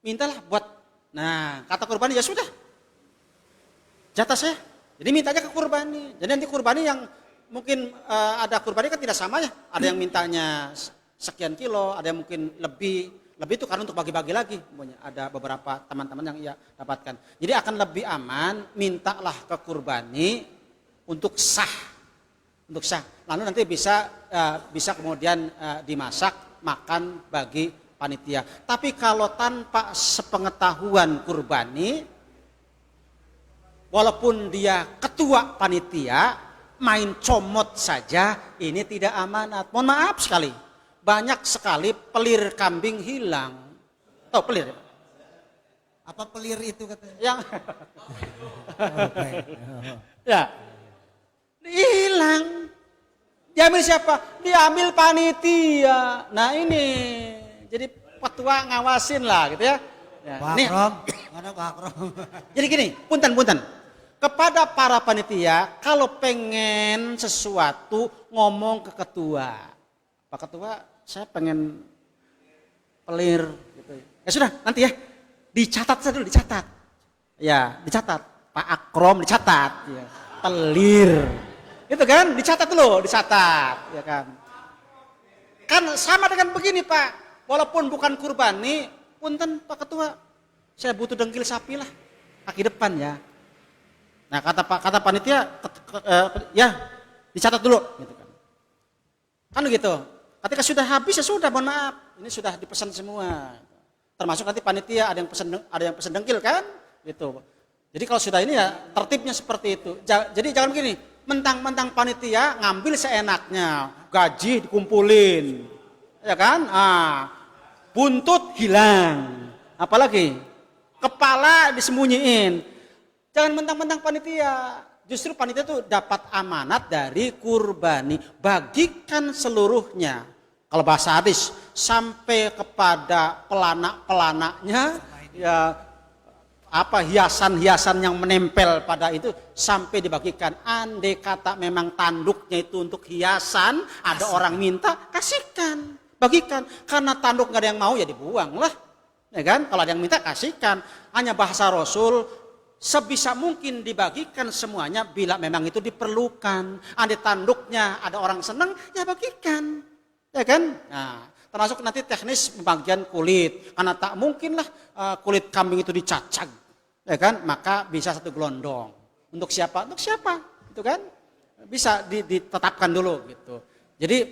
mintalah buat. Nah, kata kurbani ya sudah. Jatah saya. Jadi mintanya ke kurbani. Jadi nanti kurbani yang mungkin ada kurbani kan tidak sama ya. Ada yang mintanya sekian kilo, ada yang mungkin lebih itu karena untuk bagi-bagi lagi. Ada beberapa teman-teman yang ia dapatkan. Jadi akan lebih aman, mintalah ke kurbani untuk sah. Untuk sah. Lalu nanti bisa kemudian dimasak, makan bagi panitia. Tapi kalau tanpa sepengetahuan kurbani, walaupun dia ketua panitia, main comot saja, ini tidak amanat. Mohon maaf sekali. Banyak sekali pelir kambing hilang. Tahu pelir? Apa pelir itu katanya? Yang ya hilang. Diambil siapa? Diambil panitia. Nah ini jadi ketua ngawasin lah gitu ya. Pak Nih, Akrom, mana Pak Akrom? jadi gini, punten. Kepada para panitia, kalau pengen sesuatu ngomong ke ketua. Pak Ketua, saya pengen pelir gitu. Ya sudah, nanti ya. Dicatat saja dulu, dicatat. Ya, dicatat. Pak Akrom dicatat, ya. Pelir. Itu kan, dicatat dulu, dicatat, ya kan. Kan sama dengan begini, Pak. Walaupun bukan kurbani, punten Pak Ketua, saya butuh dengkil sapi lah. Kaki depan ya. Nah, kata panitia, ya dicatat dulu, gitu kan. Kan gitu. Ketika sudah habis ya sudah, mohon maaf, ini sudah dipesan semua. Termasuk nanti panitia ada yang pesan dengkil kan, gitu. Jadi kalau sudah ini ya tertibnya seperti itu. Jadi jangan begini, mentang-mentang panitia ngambil seenaknya, gaji dikumpulin, ya kan? Buntut hilang, apalagi kepala disembunyiin. Jangan mentang-mentang panitia. Justru panitia itu dapat amanat dari kurbani. Bagikan seluruhnya. Kalau bahasa hadis, sampai kepada pelanak-pelanaknya, ya apa hiasan-hiasan yang menempel pada itu sampai dibagikan. Andai kata memang tanduknya itu untuk hiasan, ada orang minta, kasihkan, bagikan. Karena tanduk nggak ada yang mau ya dibuang lah, ya kan? Kalau ada yang minta kasihkan. Hanya bahasa Rasul. Sebisa mungkin dibagikan semuanya bila memang itu diperlukan. Andai tanduknya ada orang senang, ya bagikan. Ya kan? Nah, termasuk nanti teknis pembagian kulit. Karena tak mungkinlah kulit kambing itu dicacag. Ya kan? Maka bisa satu gelondong. Untuk siapa? Untuk siapa? Itu kan? Bisa ditetapkan dulu gitu. Jadi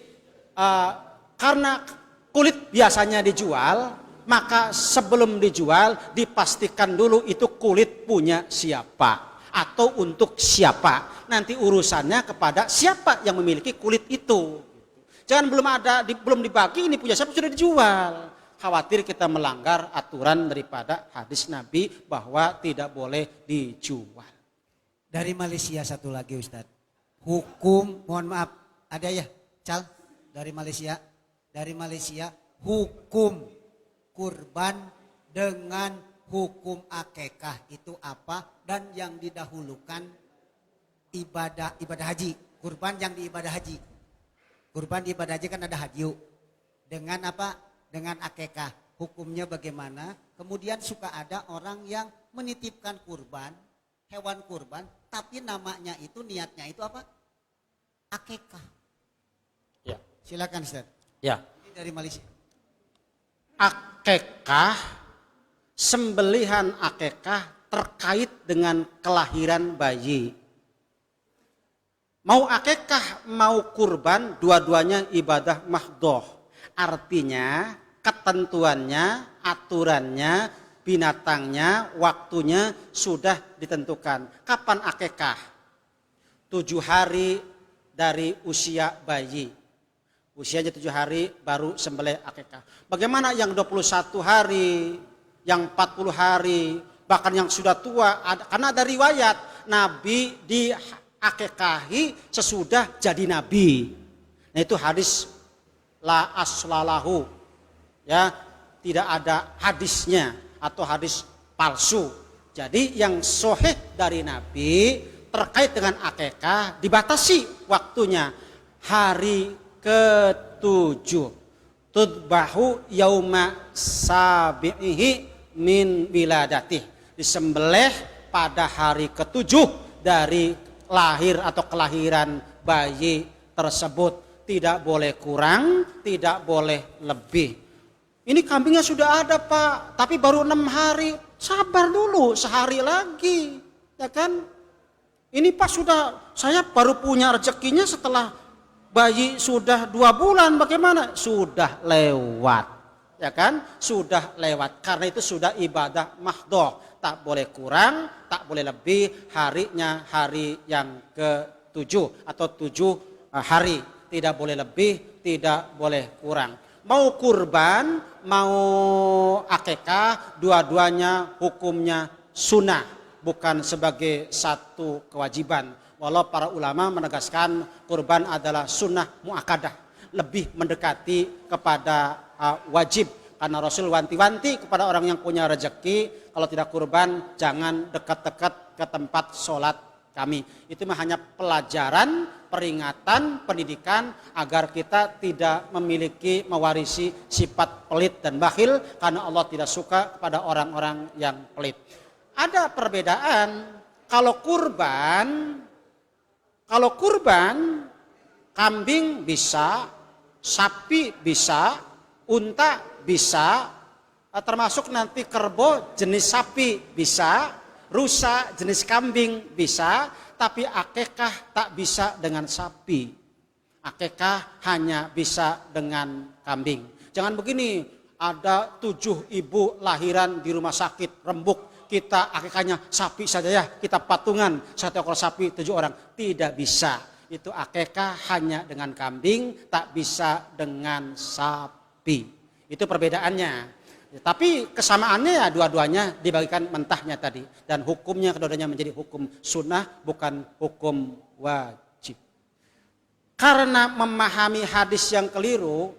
karena kulit biasanya dijual, maka sebelum dijual dipastikan dulu itu kulit punya siapa atau untuk siapa. Nanti urusannya kepada siapa yang memiliki kulit itu. Jangan belum dibagi ini punya siapa sudah dijual. Khawatir kita melanggar aturan daripada hadis Nabi bahwa tidak boleh dijual. Dari Malaysia satu lagi Ustadz. Hukum, mohon maaf, ada ya Cal dari Malaysia. Dari Malaysia hukum kurban dengan hukum akekah itu apa dan yang didahulukan ibadah haji. Kurban yang di ibadah haji. Kurban di ibadah haji kan ada hadyu. Dengan apa? Dengan akekah. Hukumnya bagaimana? Kemudian suka ada orang yang menitipkan kurban, hewan kurban, tapi namanya itu niatnya itu apa? Akekah. Ya. Silakan Ustaz. Ya. Ini dari Malaysia. Akekah, sembelihan akekah terkait dengan kelahiran bayi. Mau akekah, mau kurban, dua-duanya ibadah mahdhoh. Artinya ketentuannya, aturannya binatangnya, waktunya sudah ditentukan. Kapan akekah? 7 hari dari usia bayi. Usianya 7 hari baru sembelih akekah. Bagaimana yang 21 hari, yang 40 hari, bahkan yang sudah tua? Karena ada riwayat Nabi diakekahi sesudah jadi Nabi. Nah itu hadis la aslalahu, ya, tidak ada hadisnya atau hadis palsu. Jadi yang sahih dari Nabi terkait dengan akekah dibatasi waktunya hari ke-7. Tudbahu yauma sabihi min wiladatih, disembelih pada hari ke-7 dari lahir atau kelahiran bayi tersebut. Tidak boleh kurang, tidak boleh lebih. Ini kambingnya sudah ada Pak, tapi baru 6 hari. Sabar dulu, sehari lagi, ya kan? Ini Pak saya baru punya rezekinya setelah bayi sudah 2 bulan. Bagaimana? Sudah lewat, ya kan? Sudah lewat. Karena itu sudah ibadah mahdhah. Tak boleh kurang, tak boleh lebih. Harinya hari yang ke-7 atau 7 hari. Tidak boleh lebih, tidak boleh kurang. Mau kurban, mau akekah, dua-duanya hukumnya sunnah, bukan sebagai satu kewajiban. Walau para ulama menegaskan kurban adalah sunnah muakkadah, lebih mendekati kepada wajib. Karena Rasul wanti-wanti kepada orang yang punya rezeki, kalau tidak kurban jangan dekat-dekat ke tempat sholat kami. Itu hanya pelajaran, peringatan, pendidikan agar kita tidak mewarisi sifat pelit dan bakhil, karena Allah tidak suka kepada orang-orang yang pelit. Ada perbedaan. Kalau kurban kambing bisa, sapi bisa, unta bisa, termasuk nanti kerbau jenis sapi bisa, rusa jenis kambing bisa, tapi akekah tak bisa dengan sapi. Akekah hanya bisa dengan kambing. Jangan begini, ada 7 ibu lahiran di rumah sakit rembuk, kita akekahnya sapi saja ya, kita patungan 1 ekor sapi 7 orang. Tidak bisa. Itu akekah hanya dengan kambing, tak bisa dengan sapi. Itu perbedaannya. Tapi kesamaannya ya dua-duanya dibagikan mentahnya tadi. Dan hukumnya kedua-duanya menjadi hukum sunnah, bukan hukum wajib. Karena memahami hadis yang keliru,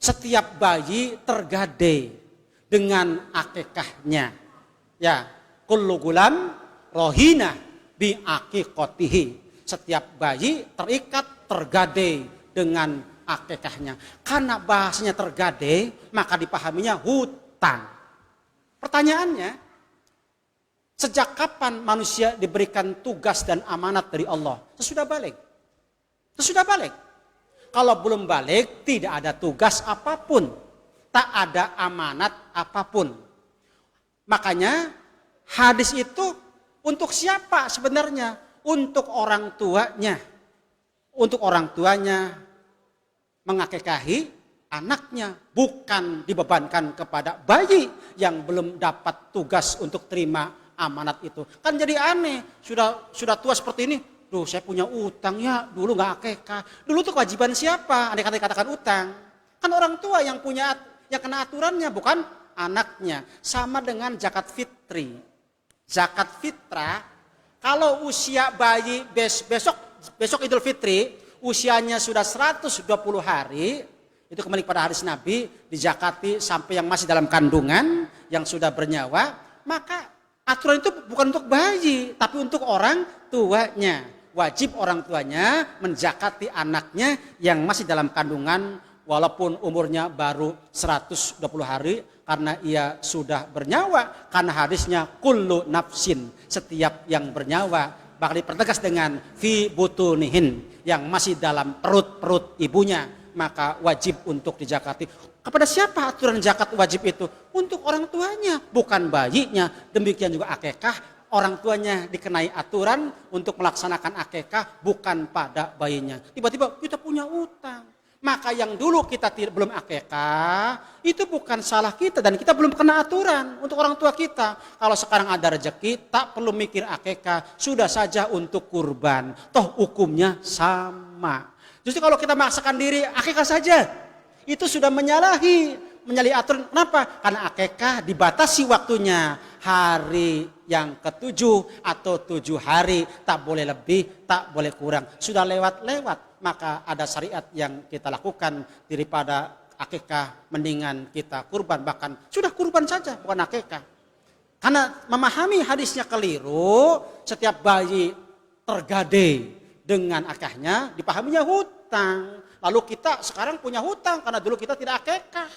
setiap bayi tergadai dengan akekahnya. Ya, kullu gulam rohina bi aqiqatihi. Setiap bayi terikat, tergadai dengan akekahnya. Karena bahasanya tergadai, maka dipahaminya hutang. Pertanyaannya, sejak kapan manusia diberikan tugas dan amanat dari Allah? Sesudah balik. Sesudah balik. Kalau belum balik, tidak ada tugas apapun. Tak ada amanat apapun. Makanya hadis itu untuk siapa sebenarnya? Untuk orang tuanya. Untuk orang tuanya mengakekahi anaknya, bukan dibebankan kepada bayi yang belum dapat tugas untuk terima amanat itu. Kan jadi aneh, sudah tua seperti ini, duh saya punya utang ya, dulu nggak akekah. Dulu tuh kewajiban siapa? Andai katakan utang, kan orang tua yang kena aturannya, bukan anaknya. Sama dengan zakat fitri. Zakat fitrah, kalau usia bayi besok Idul Fitri, usianya sudah 120 hari, itu kembali pada hadis Nabi, dizakati sampai yang masih dalam kandungan, yang sudah bernyawa, maka aturan itu bukan untuk bayi, tapi untuk orang tuanya. Wajib orang tuanya menzakati anaknya yang masih dalam kandungan, walaupun umurnya baru 120 hari, karena ia sudah bernyawa, karena hadisnya kullu nafsin, setiap yang bernyawa, bakal dipertegas dengan fi butunihin, yang masih dalam perut ibunya, maka wajib untuk dizakati. Kepada siapa aturan zakat wajib itu? Untuk orang tuanya, bukan bayinya. Demikian juga akekah, orang tuanya dikenai aturan untuk melaksanakan akekah, bukan pada bayinya. Tiba-tiba kita punya utang. Maka yang dulu kita belum akikah, itu bukan salah kita dan kita belum kena aturan untuk orang tua kita. Kalau sekarang ada rezeki, tak perlu mikir akikah, sudah saja untuk kurban. Toh hukumnya sama. Justru kalau kita memaksakan diri akikah saja, itu sudah menyalahi aturan. Kenapa? Karena akikah dibatasi waktunya. Hari yang ke-7 atau 7 hari, tak boleh lebih, tak boleh kurang. Sudah lewat-lewat, maka ada syariat yang kita lakukan daripada akikah, mendingan kita kurban. Bahkan sudah kurban saja, bukan akikah. Karena memahami hadisnya keliru, setiap bayi tergade dengan akikahnya, dipahaminya hutang. Lalu kita sekarang punya hutang karena dulu kita tidak akikah.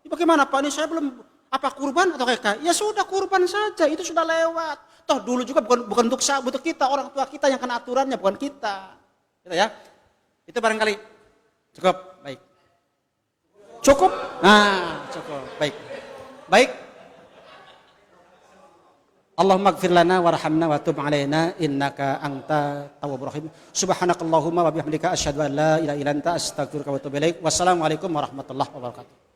Bagaimana Pak, ini saya belum kurban atau akikah? Ya sudah, kurban saja, itu sudah lewat. Toh dulu juga bukan untuk kita, orang tua kita yang kena aturannya, bukan kita. Gitu ya. Itu barangkali cukup. Baik. Cukup? Nah, cukup. Baik. Baik. Allahumma ighfir lana warhamna wa tub alaina innaka anta tawwabur rahim. Subhanakallahumma wa bihamdika asyhadu an la ilaha illa anta astaghfiruka wa atubu ilaik. Wassalamualaikum warahmatullahi wabarakatuh.